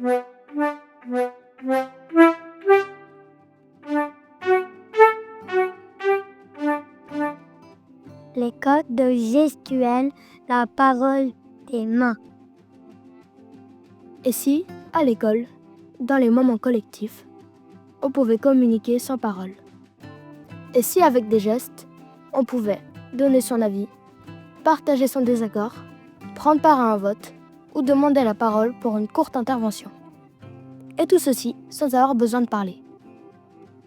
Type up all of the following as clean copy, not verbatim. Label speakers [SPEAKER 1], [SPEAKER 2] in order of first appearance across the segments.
[SPEAKER 1] Les codes de gestuelle, la parole des mains.
[SPEAKER 2] Et si, à l'école, dans les moments collectifs, on pouvait communiquer sans parole? Et si, avec des gestes, on pouvait donner son avis, partager son désaccord, prendre part à un vote ou demander la parole pour une courte intervention? Et tout ceci sans avoir besoin de parler.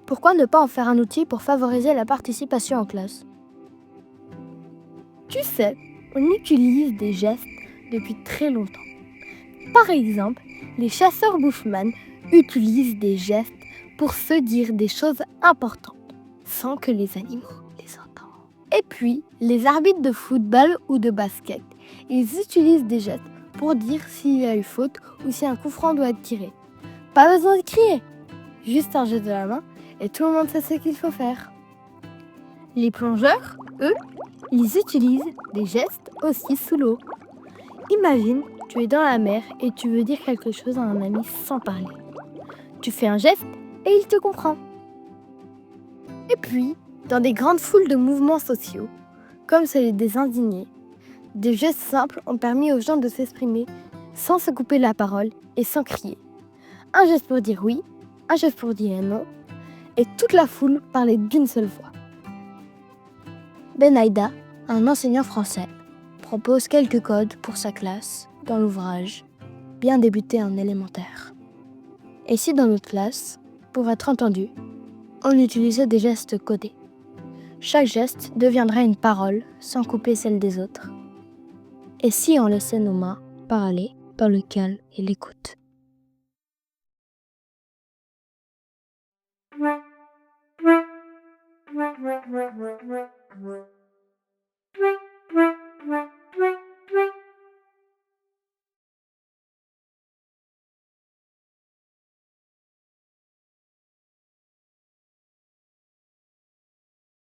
[SPEAKER 2] Pourquoi ne pas en faire un outil pour favoriser la participation en classe? Tu sais, on utilise des gestes depuis très longtemps. Par exemple, les chasseurs Bushman utilisent des gestes pour se dire des choses importantes, sans que les animaux les entendent. Et puis, les arbitres de football ou de basket, ils utilisent des gestes pour dire s'il y a eu faute ou si un coup franc doit être tiré. Pas besoin de crier, juste un geste de la main et tout le monde sait ce qu'il faut faire. Les plongeurs, eux, ils utilisent des gestes aussi sous l'eau. Imagine, tu es dans la mer et tu veux dire quelque chose à un ami sans parler. Tu fais un geste et il te comprend. Et puis, dans des grandes foules de mouvements sociaux, comme celui des indignés, des gestes simples ont permis aux gens de s'exprimer sans se couper la parole et sans crier. Un geste pour dire oui, un geste pour dire non, et toute la foule parlait d'une seule voix. Benaïda, un enseignant français, propose quelques codes pour sa classe dans l'ouvrage Bien débuter en élémentaire. Et si dans notre classe, pour être entendu, on utilisait des gestes codés? Chaque geste deviendrait une parole sans couper celle des autres. Et si on laissait nos mains parler dans le calme et l'écoute?